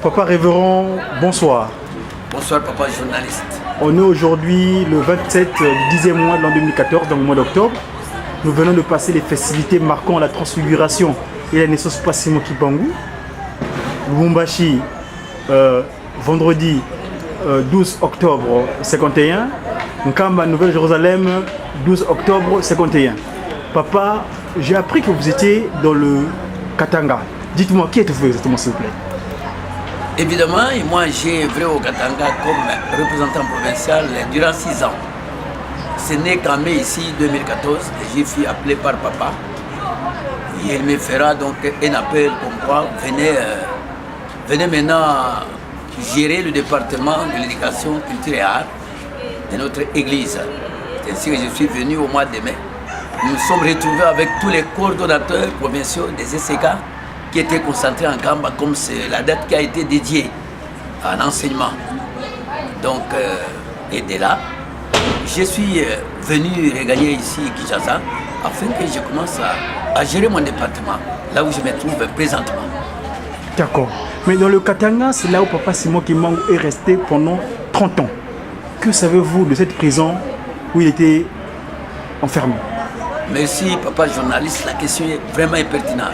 Papa révérend, bonsoir. Bonsoir papa journaliste. On est aujourd'hui le 27 du 10e mois de l'an 2014, dans le mois d'octobre. Nous venons de passer les festivités marquant la transfiguration et la naissance de Papa Simon Kimbangu. Lubumbashi, vendredi 12 octobre 51. Nkamba, Nouvelle-Jérusalem, 12 octobre 51. Papa, j'ai appris que vous étiez dans le Katanga. Dites-moi, qui êtes-vous exactement, s'il vous plaît? Évidemment, et moi j'ai œuvré au Katanga comme représentant provincial durant 6 ans. Ce n'est qu'en mai ici, 2014, que j'ai fui appelé par papa. Et il me fera donc un appel comme quoi venez maintenant gérer le département de l'éducation, culture et art de notre église. C'est ainsi que je suis venu au mois de mai. Nous nous sommes retrouvés avec tous les coordonnateurs provinciaux des SCK qui étaient concentrés en Kamba, comme c'est la date qui a été dédiée à l'enseignement. Donc, et de là, je suis venu regagner ici Kinshasa afin que je commence à gérer mon département, là où je me trouve présentement. D'accord. Mais dans le Katanga, c'est là où Papa Simon Kimbangu est resté pendant 30 ans. Que savez-vous de cette prison où il était enfermé? Merci, papa journaliste, la question est vraiment pertinente.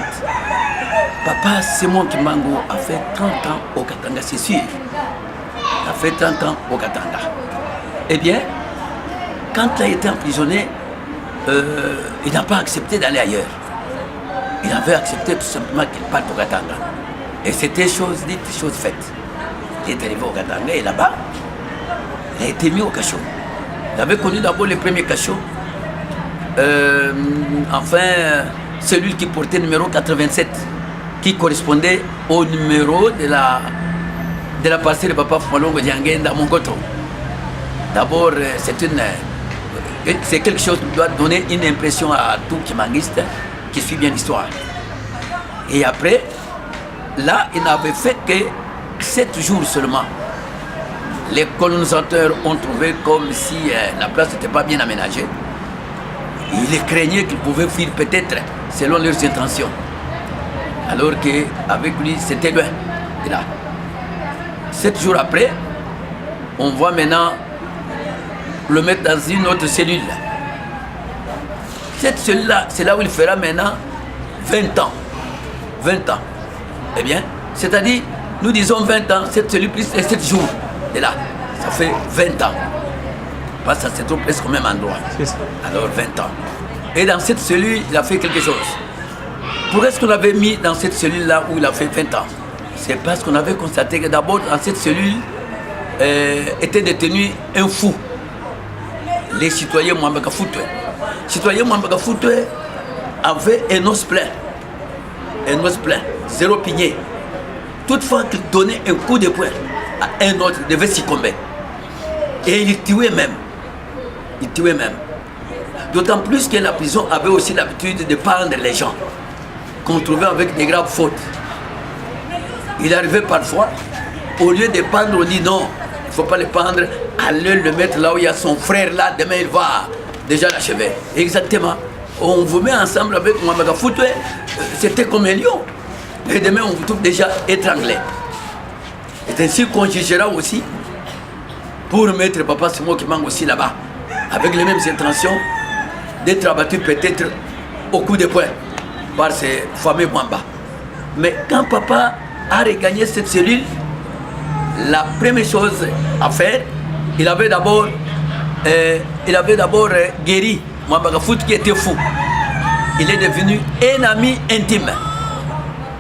Papa Simon Kimbangu a fait 30 ans au Katanga, c'est sûr. Il a fait 30 ans au Katanga. Eh bien, quand il a été emprisonné, il n'a pas accepté d'aller ailleurs. Il avait accepté tout simplement qu'il parte au Katanga. Et c'était chose dite, chose faite. Il est arrivé au Katanga et là-bas, il a été mis au cachot. Il avait connu d'abord le premier cachot. Celui qui portait le numéro 87, qui correspondait au numéro de la parcelle de Papa Foualongo Diangenda Mongoto. D'abord, c'est quelque chose qui doit donner une impression à tout Kimbanguiste qui suit bien l'histoire. Et après, là, il n'avait fait que 7 jours seulement. Les colonisateurs ont trouvé comme si la place n'était pas bien aménagée. Ils craignaient qu'ils pouvaient fuir peut-être selon leurs intentions. Alors qu'avec lui, c'était loin de là. 7 jours après, on voit maintenant le mettre dans une autre cellule. Cette cellule-là, c'est là où il fera maintenant 20 ans. 20 ans. Eh bien, c'est-à-dire, nous disons 20 ans, cette cellule plus 7 jours. Et là, ça fait 20 ans. Parce que ça se trouve presque au même endroit. Alors 20 ans. Et dans cette cellule, il a fait quelque chose. Pourquoi est-ce qu'on l'avait mis dans cette cellule-là où il a fait 20 ans? C'est parce qu'on avait constaté que d'abord, dans cette cellule, était détenu un fou. Les citoyens Mwambaka Foutoué. Les citoyens Mwambaka Foutoué avaient un os plein. Un os plein, 0 pigné. Toutefois qu'il donnait un coup de poing à un autre, il devait succomber. Et il tuait même. Il tuait même. D'autant plus que la prison avait aussi l'habitude de pendre les gens qu'on trouvait avec des graves fautes. Il arrivait parfois, au lieu de pendre, on dit non, il ne faut pas le pendre, allez le mettre là où il y a son frère là, demain il va déjà l'achever. Exactement. On vous met ensemble avec Mwambaka Foutoué, c'était comme un lion. Et demain on vous trouve déjà étranglé. C'est ainsi qu'on jugera aussi pour mettre Papa Simon Kimbangu aussi là-bas, avec les mêmes intentions d'être abattu peut-être au coup de poing par ces fameux Mwamba. Mais quand Papa a regagné cette cellule, la première chose à faire, il avait d'abord guéri Mwambaka Fout qui était fou. Il est devenu un ami intime,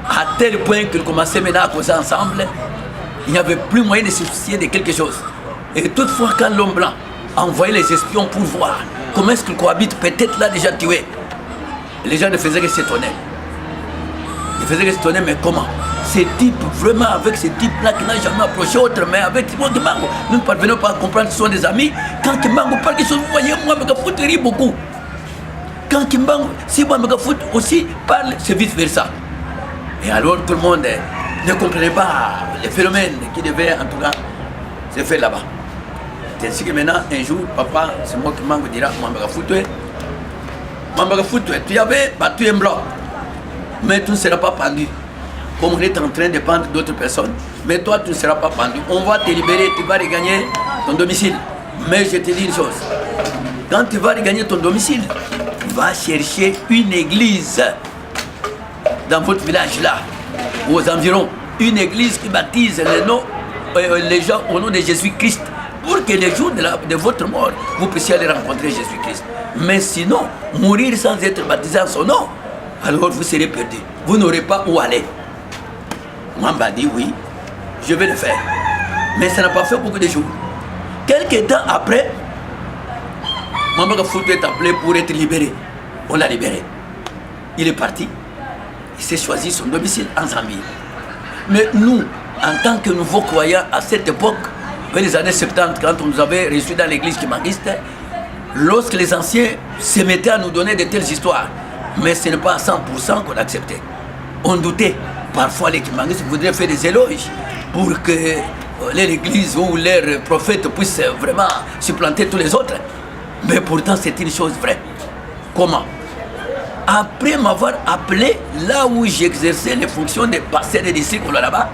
à tel point qu'il commençait maintenant à causer ensemble. Il n'y avait plus moyen de se soucier de quelque chose. Et toutefois, quand l'homme blanc a envoyé les espions pour voir comment est-ce qu'il cohabite, peut-être là déjà tué, les gens ne faisaient que s'étonner. Ils faisaient que s'étonner, mais comment? Ces types, vraiment avec ces types-là qui n'ont jamais approché autre, mais avec Simon Kimbangu, nous ne parvenons pas à comprendre que ce sont des amis. Quand Kimbangu parle, vous voyez, Mwambaka Fout rit beaucoup. Quand Kimbangu, si Mwambaka Fout aussi parle, c'est vice-versa. Et alors tout le monde ne comprenait pas les phénomènes qui devaient en tout cas se faire là-bas. C'est ainsi que maintenant, un jour, papa, c'est moi qui Kimbangu dira, Mwambaka Foutoué, tu avais battu un blanc, mais tu ne seras pas pendu. comme on est en train de pendre d'autres personnes. Mais toi, tu ne seras pas pendu. On va te libérer, tu vas regagner ton domicile. Mais je te dis une chose. Quand tu vas regagner ton domicile, va chercher une église dans votre village là, ou aux environs. Une église qui baptise les gens au nom de Jésus-Christ. Pour que les jours de votre mort, vous puissiez aller rencontrer Jésus-Christ. Mais sinon, mourir sans être baptisé en son nom, alors vous serez perdu. Vous n'aurez pas où aller. Mwamba dit oui, je vais le faire. Mais ça n'a pas fait beaucoup de jours. Quelques temps après, Mwamba Kafoutou est appelé pour être libéré. On l'a libéré. Il est parti. Il s'est choisi son domicile en Zambie. Mais nous, en tant que nouveaux croyants à cette époque, dans les années 70, quand on nous avait reçus dans l'église kimangiste, lorsque les anciens se mettaient à nous donner de telles histoires, mais ce n'est pas à 100% qu'on acceptait. On doutait. Parfois, les kimangistes voudraient faire des éloges pour que l'église ou leurs prophètes puissent vraiment supplanter tous les autres. Mais pourtant, c'est une chose vraie. Comment? Après m'avoir appelé là où j'exerçais les fonctions de pasteur et disciple là-bas,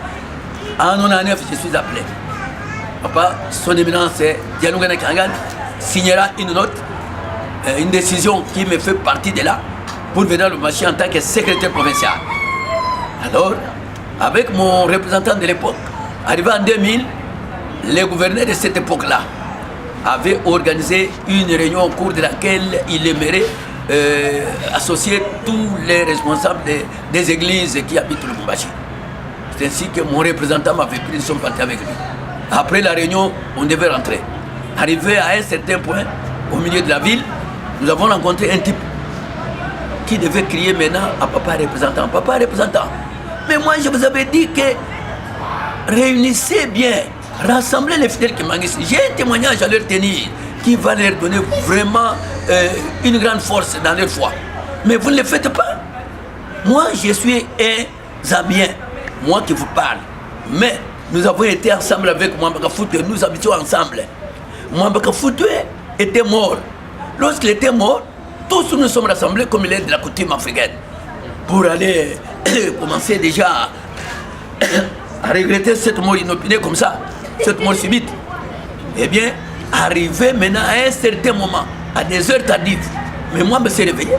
en 1999, je suis appelé. Papa, son éminence, Dianougana Kangan, signera une note, une décision qui me fait partie de là, pour venir le marché en tant que secrétaire provincial. Alors, avec mon représentant de l'époque, arrivé en 2000, le gouverneur de cette époque-là avait organisé une réunion au cours de laquelle il aimerait associer tous les responsables des églises qui habitent le Lubumbashi. C'est ainsi que mon représentant m'avait pris, nous sommes partis avec lui. Après la réunion, on devait rentrer. Arrivé à un certain point, au milieu de la ville, nous avons rencontré un type qui devait crier maintenant à papa représentant. Papa représentant. Mais moi, je vous avais dit que réunissez bien, rassemblez les fidèles qui manquent. J'ai un témoignage à leur tenir qui va leur donner vraiment une grande force dans leur foi. Mais vous ne le faites pas. Moi, je suis un Zambien, moi qui vous parle. Mais nous avons été ensemble avec Mwamba Kafoutou, nous habitions ensemble. Mwamba Kafoutou était mort. Lorsqu'il était mort, tous nous sommes rassemblés comme il est de la coutume africaine pour aller commencer déjà à regretter cette mort inopinée comme ça, cette mort subite. Eh bien, arrivé maintenant à un certain moment, à des heures tardives, mais moi, je me suis réveillé.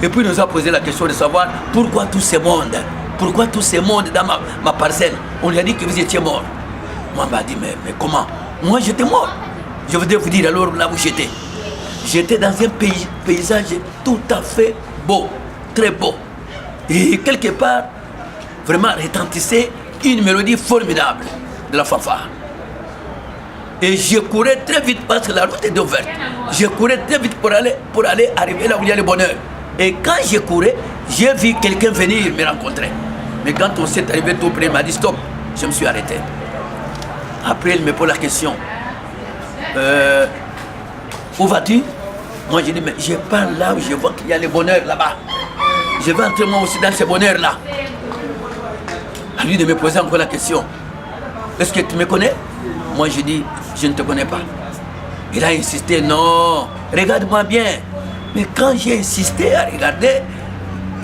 Et puis, il nous a posé la question de savoir pourquoi tout ce monde, pourquoi tout ce monde dans ma parcelle. On lui a dit que vous étiez mort. Moi, je m'a dit, mais comment? Moi, j'étais mort. Je voudrais vous dire alors là où j'étais. J'étais dans un paysage tout à fait beau, très beau. Et quelque part, vraiment retentissait une mélodie formidable de la fanfare. Et je courais très vite parce que la route était ouverte. Je courais très vite pour aller arriver là où il y a le bonheur. Et quand je courais, j'ai vu quelqu'un venir me rencontrer. Mais quand on s'est arrivé tout près, il m'a dit stop. Je me suis arrêté. Après, il me pose la question. Où vas-tu? Moi, je dis, mais je parle là où je vois qu'il y a le bonheur là-bas. Je vais entrer moi aussi dans ce bonheur-là. À lui de me poser encore la question. Est-ce que tu me connais? Moi, je dis, je ne te connais pas. Il a insisté, non, regarde-moi bien. Mais quand j'ai insisté à regarder,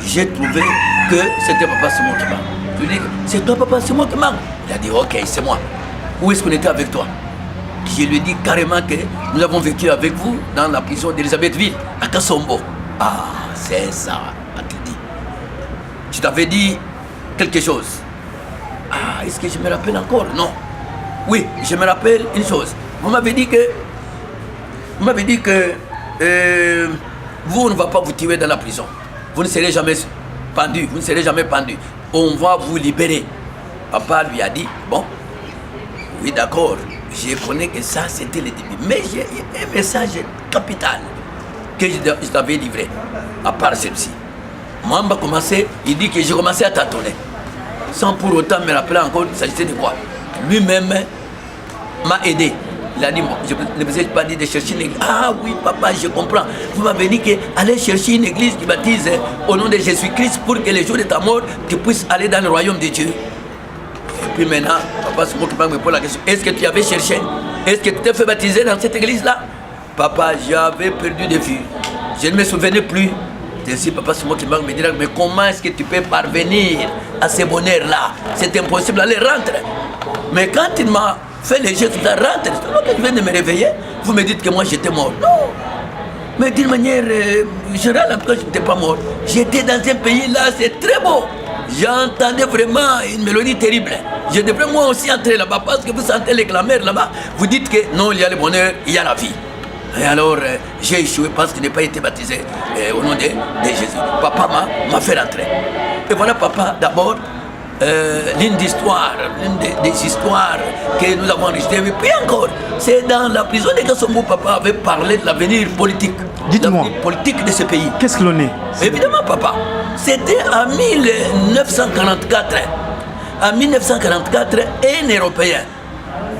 j'ai trouvé que c'était Papa Simon qui manque. Je lui ai dit, c'est toi Papa Simon qui manque? Il a dit, ok, c'est moi. Où est-ce qu'on était avec toi? Je lui ai dit carrément que nous avons vécu avec vous dans la prison d'Elisabethville, à Kassombo. Ah, c'est ça, Akidi. Je t'avais dit quelque chose. Ah, est-ce que je me rappelle encore? Non. Oui, je me rappelle une chose. Vous m'avez dit que vous, on ne va pas vous tuer dans la prison. Vous ne serez jamais pendu, vous ne serez jamais pendu. On va vous libérer. Papa lui a dit, bon, oui d'accord, je connais que ça c'était le début. Mais j'ai un message capital que je t'avais livré, à part celle-ci. Moi, on va commencer, il dit que j'ai commencé à tâtonner. Sans pour autant me rappeler encore il s'agissait de quoi. Lui-même m'a aidé. Il a dit, bon, je ne vous ai pas dit de chercher une église. Ah oui, papa, je comprends. Vous m'avez dit qu'aller chercher une église qui baptise au nom de Jésus-Christ pour que les jours de ta mort, tu puisses aller dans le royaume de Dieu. Et puis maintenant, papa, c'est moi qui me pose la question. Est-ce que tu avais cherché? Est-ce que tu t'es fait baptiser dans cette église-là? Papa, j'avais perdu de vue. Je ne me souvenais plus ainsi, papa, c'est moi qui me dira, mais comment est-ce que tu peux parvenir à ce bonheur-là? C'est impossible, allez, rentre. Mais quand il m'a fait les gestes, rentre, c'est moi qui viens de me réveiller. Vous me dites que moi j'étais mort. Non. Mais d'une manière générale, en tout cas, je n'étais pas mort. J'étais dans un pays là, c'est très beau. J'entendais vraiment une mélodie terrible. Je devrais moi aussi entrer là-bas parce que vous sentez les clameurs là-bas. Vous dites que non, il y a le bonheur, il y a la vie. Et alors, j'ai échoué parce qu'il n'a pas été baptisé au nom de Jésus. Papa m'a fait rentrer. Et voilà, papa, d'abord, l'une des histoires que nous avons enregistrées. Mais puis encore, c'est dans la prison de Gassombo, papa avait parlé de l'avenir politique. Dites-moi. L'avenir politique de ce pays. Qu'est-ce que l'on est? Évidemment, papa. C'était en 1944. En 1944, un Européen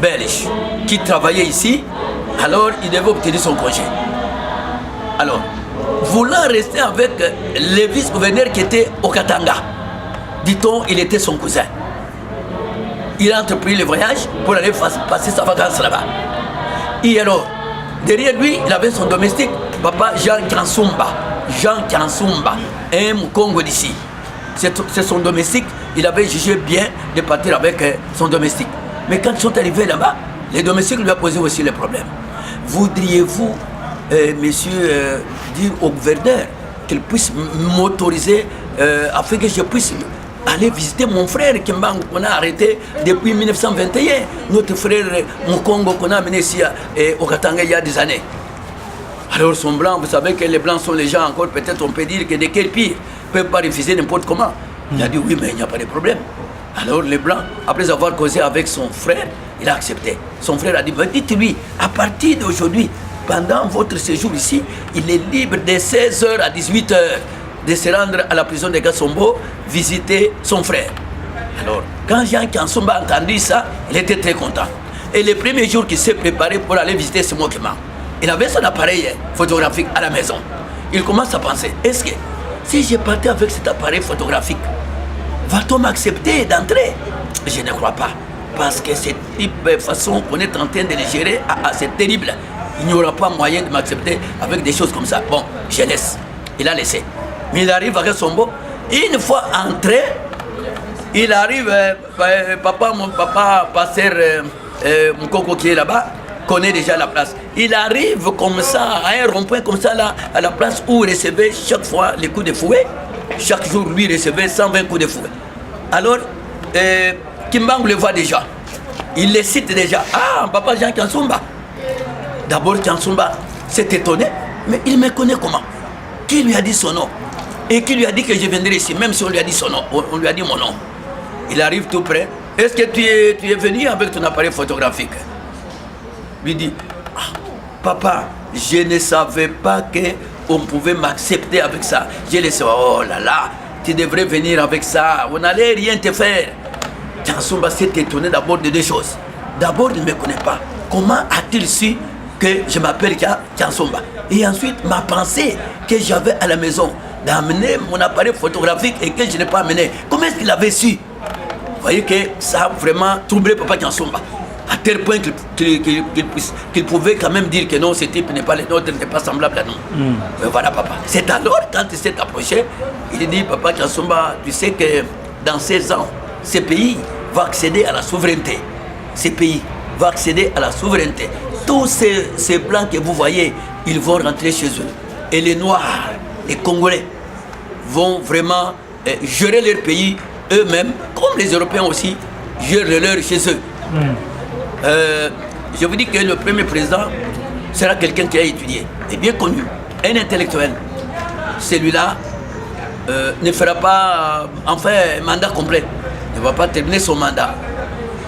belge qui travaillait ici, alors il devait obtenir son congé. Alors, voulant rester avec le vice-gouverneur qui était au Katanga, dit-on, il était son cousin. Il a entrepris le voyage pour aller passer sa vacance là-bas. Et alors, derrière lui, il avait son domestique, papa Jean Kansumba. Jean Kansumba, un Congo d'ici. C'est son domestique, il avait jugé bien de partir avec son domestique. Mais quand ils sont arrivés là-bas, les domestiques lui ont posé aussi les problèmes. Voudriez-vous, monsieur, dire au gouverneur qu'il puisse m'autoriser afin que je puisse aller visiter mon frère Kimbangu qu'on a arrêté depuis 1921, notre frère Mukongo qu'on a amené ici au Katanga il y a des années. Alors son blanc, vous savez que les blancs sont les gens encore, peut-être on peut dire que des quel pire, ne peuvent pas refuser n'importe comment. Il a dit oui, mais il n'y a pas de problème. Alors les blancs, après avoir causé avec son frère, il a accepté. Son frère a dit, dites-lui, à partir d'aujourd'hui, pendant votre séjour ici, il est libre de 16h à 18h de se rendre à la prison de Gassombo, visiter son frère. Alors, quand Jean Kansumba a entendu ça, il était très content. Et le premier jour qu'il s'est préparé pour aller visiter ce monument, il avait son appareil photographique à la maison. Il commence à penser, est-ce que si je partais avec cet appareil photographique, va-t-on m'accepter d'entrer? Je ne crois pas. Parce que cette façon qu'on est en train de les gérer, c'est terrible. Il n'y aura pas moyen de m'accepter avec des choses comme ça. Bon, je laisse. Il a laissé. Mais il arrive à Gassombo. Une fois entré, il arrive, mon papa, pasteur Mukoko qui est là-bas, connaît déjà la place. Il arrive comme ça, à un rond-point comme ça, là, à la place où il recevait chaque fois les coups de fouet. Chaque jour, lui recevait 120 coups de fouet. Alors, Kimbangu le voit déjà. Il le cite déjà. Ah, papa Jean Kansumba. D'abord, Kansumba s'est étonné, mais il me connaît comment? Qui lui a dit son nom? Et qui lui a dit que je viendrais ici, même si on lui a dit son nom, on lui a dit mon nom. Il arrive tout près. Est-ce que tu es venu avec ton appareil photographique? Lui dit, ah, papa, je ne savais pas qu'on pouvait m'accepter avec ça. J'ai laissé, oh là là, tu devrais venir avec ça, on n'allait rien te faire. Kansumba s'est étonné d'abord de deux choses. D'abord, il ne me connaît pas. Comment a-t-il su que je m'appelle Kansumba? Et ensuite, ma pensée que j'avais à la maison d'amener mon appareil photographique et que je n'ai pas amené. Comment est-ce qu'il avait su? Vous voyez que ça a vraiment troublé papa Kansumba. À tel point qu'il pouvait quand même dire que non, ce type n'est pas le nôtre, n'est pas semblable à nous. Mais voilà, papa. C'est alors, quand il s'est approché, il dit, papa Kansumba, tu sais que dans 16 ans, ce pays va accéder à la souveraineté. Ce pays va accéder à la souveraineté. Tous ces blancs que vous voyez, ils vont rentrer chez eux. Et les Noirs, les Congolais, vont vraiment gérer leur pays eux-mêmes, comme les Européens aussi gèrent le leur chez eux. Je vous dis que le premier président sera quelqu'un qui a étudié, et bien connu, un intellectuel. Celui-là ne fera pas, enfin, mandat complet. Il ne va pas terminer son mandat.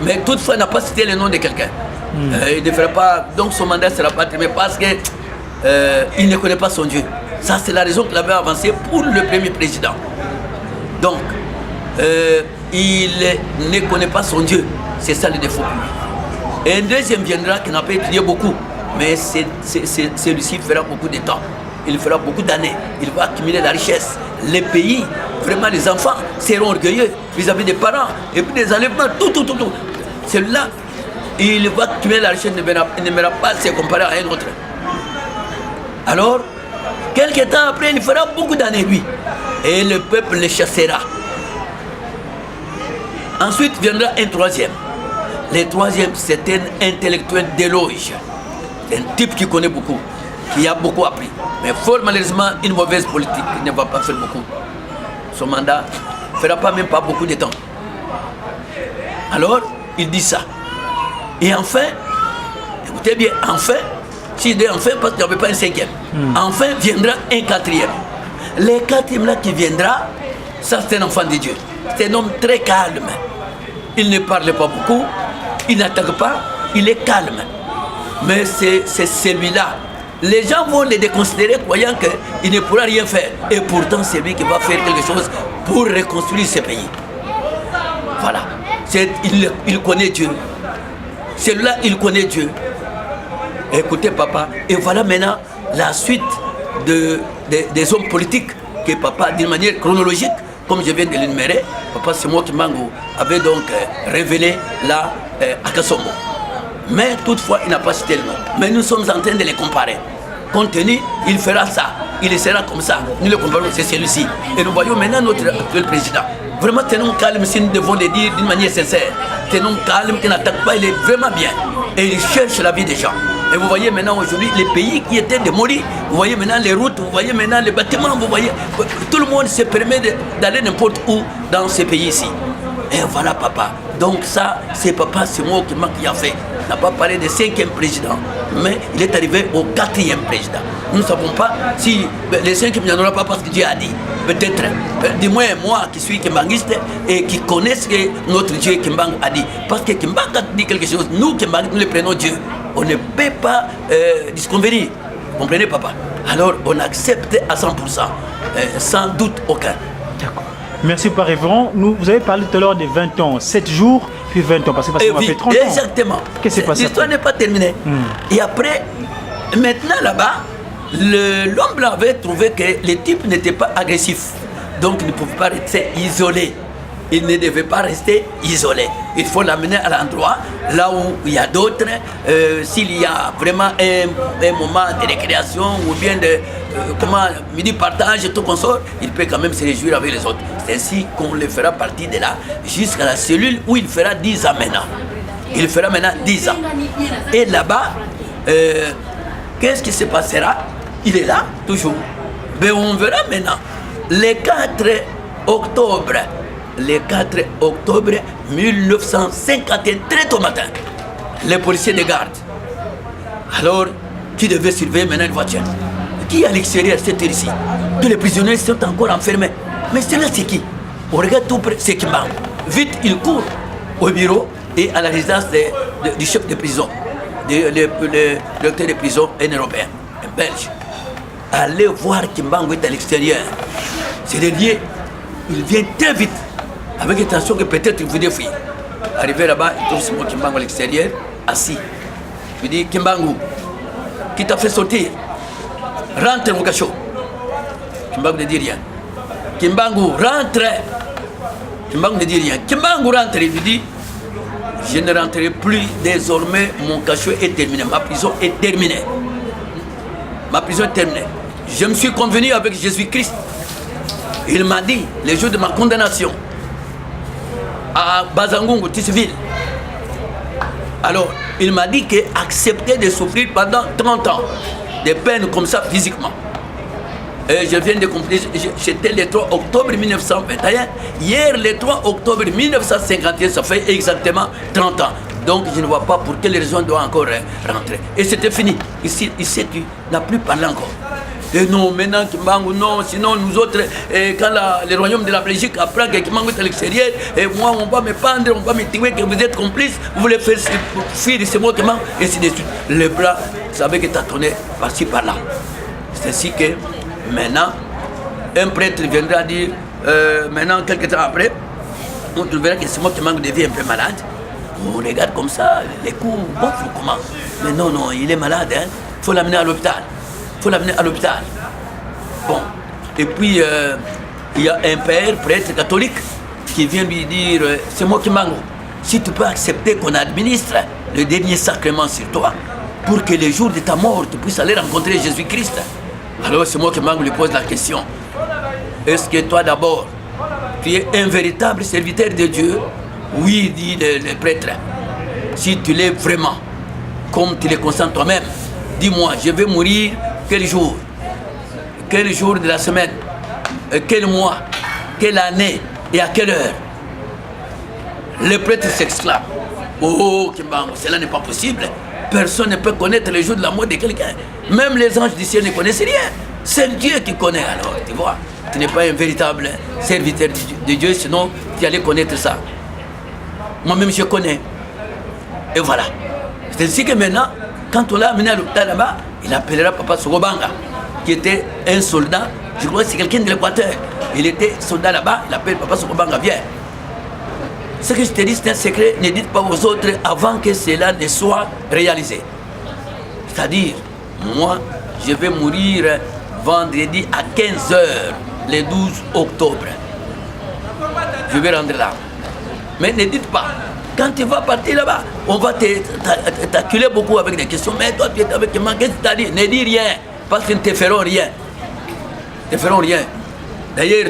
Mais toutefois, il n'a pas cité le nom de quelqu'un. Il ne fera pas, donc son mandat ne sera pas terminé parce qu'il ne connaît pas son Dieu. Ça, c'est la raison qu'il avait avancée pour le premier président. Donc, il ne connaît pas son Dieu. C'est ça le défaut. Et un deuxième viendra qui n'a pas étudié beaucoup. Mais celui-ci fera beaucoup de temps. Il fera beaucoup d'années. Il va accumuler la richesse. Les pays, vraiment les enfants, seront orgueilleux vis-à-vis des parents. Et puis des enlèvements, tout. Celui-là, il va accumuler la richesse, il ne verra pas se comparer à un autre. Alors, Quelque temps après, il fera beaucoup d'années, lui. Et le peuple le chassera. Ensuite viendra un troisième. Le troisième, c'est un intellectuel d'éloge. C'est un type qui connaît beaucoup, qui a beaucoup appris. Mais fort malheureusement, une mauvaise politique, il ne va pas faire beaucoup. Son mandat ne fera pas même pas beaucoup de temps. Alors, il dit ça. Et enfin, écoutez bien, enfin, s'il dit enfin, parce qu'il n'y avait pas un cinquième, enfin viendra un quatrième. Le quatrième là qui viendra, ça c'est un enfant de Dieu. C'est un homme très calme. Il ne parle pas beaucoup, il n'attaque pas, il est calme. Mais c'est celui-là. Les gens vont le déconsidérer croyant qu'il ne pourra rien faire. Et pourtant, c'est lui qui va faire quelque chose pour reconstruire ce pays. Voilà. Il connaît Dieu. Celui-là, il connaît Dieu. Écoutez, papa. Et voilà maintenant la suite des hommes politiques que papa, d'une manière chronologique, comme je viens de l'énumérer, papa Simon Kimbangu avait donc révélé là à Kassomo. Mais toutefois, il n'a pas cité le nom. Mais nous sommes en train de les comparer. Compte tenu, il fera ça, il sera comme ça. Nous le comparons, c'est celui-ci. Et nous voyons maintenant notre actuel président. Vraiment, tenons calme si nous devons le dire d'une manière sincère. Tenons calme, qui n'attaque pas, il est vraiment bien. Et il cherche la vie des gens. Et vous voyez maintenant aujourd'hui les pays qui étaient démolis, vous voyez maintenant les routes, vous voyez maintenant les bâtiments, vous voyez, tout le monde se permet d'aller n'importe où dans ces pays-ci. Et voilà papa. Donc ça, c'est papa Simon qui a fait. Il n'a pas parlé de 5e président, mais il est arrivé au 4e président. Nous ne savons pas si les 5e, il n'y en aura pas parce que Dieu a dit. Peut-être, du moins moi qui suis kimbanguiste et qui connais ce que notre Dieu Kimbangu a dit. Parce que Kimbangu a dit quelque chose, nous Kimbangu, nous le prenons Dieu. On ne peut pas disconvenir. Vous comprenez papa? Alors on accepte à 100%, sans doute aucun. D'accord. Merci, Père Révérend. Vous avez parlé tout à l'heure des 20 ans, 7 jours, puis 20 ans, parce que ça fait 30 ans. Exactement. Qu'est-ce qui s'est passé? L'histoire n'est pas terminée. Et après, maintenant là-bas, l'homme blanc avait trouvé que les types n'étaient pas agressifs. Donc ils ne pouvaient pas rester isolés. Il ne devait pas rester isolé. Il faut l'amener à l'endroit, là où il y a d'autres. S'il y a vraiment un moment de récréation ou bien de midi partage et tout consort, il peut quand même se réjouir avec les autres. C'est ainsi qu'on le fera partie de là jusqu'à la cellule où il fera 10 ans maintenant. Il fera maintenant 10 ans. Et là-bas, qu'est-ce qui se passera? Il est là, toujours. Mais on verra maintenant. Le 4 octobre. Le 4 octobre 1951, très tôt matin, les policiers de garde. Alors, qui devait surveiller maintenant une voiture? Qui est à l'extérieur, c'était ici? Tous les prisonniers sont encore enfermés. Mais c'est là, c'est qui? On regarde tout près, c'est Kimbangu. Vite, il court au bureau et à la résidence du chef de prison, le directeur de prison, un Européen, un Belge. Allez voir Kimbangu est à l'extérieur. C'est le lieu, il vient très vite. Avec l'intention que peut-être il voulait fuir. Arrivé là-bas, il trouve Simon Kimbangu à l'extérieur, assis. Il dit, Kimbangu, qui t'a fait sortir? Rentre mon cachot. Kimbangu ne dit rien. Kimbangu, rentre. Kimbangu ne dit rien. Kimbangu rentre, il lui dit, je ne rentrerai plus, désormais mon cachot est terminé, ma prison est terminée. Ma prison est terminée. Je me suis convenu avec Jésus-Christ. Il m'a dit, les jours de ma condamnation, à Bazangungu, Tissiville. Alors, il m'a dit qu'accepter de souffrir pendant 30 ans, des peines comme ça physiquement. Et je viens de comprendre, c'était le 3 octobre 1921. Hier, le 3 octobre 1951, ça fait exactement 30 ans. Donc, je ne vois pas pour quelle raison il doit encore rentrer. Et c'était fini. Ici, tu n'as plus parlé encore. Et non, maintenant Kimbangu, non, sinon nous autres, quand le royaume de la Belgique apprend que Kimbangu est à l'extérieur, et moi on va me pendre, on va me tuer, que vous êtes complices, vous voulez faire fuir ce mot Kimbangu, et ainsi de suite. Les bras savaient que tâtonnaient par-ci par-là. C'est ainsi que maintenant, un prêtre viendra dire, maintenant quelques temps après, on trouvera que ce mot Kimbangu devient un peu malade. On regarde comme ça, les coups gonflent comment. Mais non, non, il est malade, il faut l'amener à l'hôpital. Il faut l'amener à l'hôpital. Bon. Et puis, il y a un père, prêtre catholique, qui vient lui dire, c'est moi Kimbangu, si tu peux accepter qu'on administre le dernier sacrement sur toi, pour que le jour de ta mort, tu puisses aller rencontrer Jésus-Christ. Alors c'est moi qui lui pose la question. Est-ce que toi d'abord, tu es un véritable serviteur de Dieu? Oui, dit le prêtre. Si tu l'es vraiment, comme tu le consens toi-même, dis-moi, je vais mourir quel jour? Quel jour de la semaine? Quel mois? Quelle année? Et à quelle heure? Le prêtre s'exclame. Oh, Kimbangu, cela n'est pas possible. Personne ne peut connaître le jour de la mort de quelqu'un. Même les anges du ciel ne connaissent rien. C'est Dieu qui connaît alors, tu vois. Tu n'es pas un véritable serviteur de Dieu, sinon tu allais connaître ça. Moi-même, je connais. Et voilà. C'est ainsi que maintenant, quand on l'a amené à l'hôpital là-bas, il appellera Papa Sogobanga, qui était un soldat, je crois que c'est quelqu'un de l'Équateur. Il était soldat là-bas, il appelle Papa Sogobanga, viens. Ce que je te dis, c'est un secret, ne dites pas aux autres avant que cela ne soit réalisé. C'est-à-dire, moi, je vais mourir vendredi à 15h, le 12 octobre. Je vais rendre là. Mais ne dites pas, quand tu vas partir là-bas, on va t'acculer beaucoup avec des questions. Mais toi, tu es avec moi, qu'est-ce que tu as dit? Ne dis rien, parce qu'ils ne te feront rien. Ils ne te feront rien. D'ailleurs,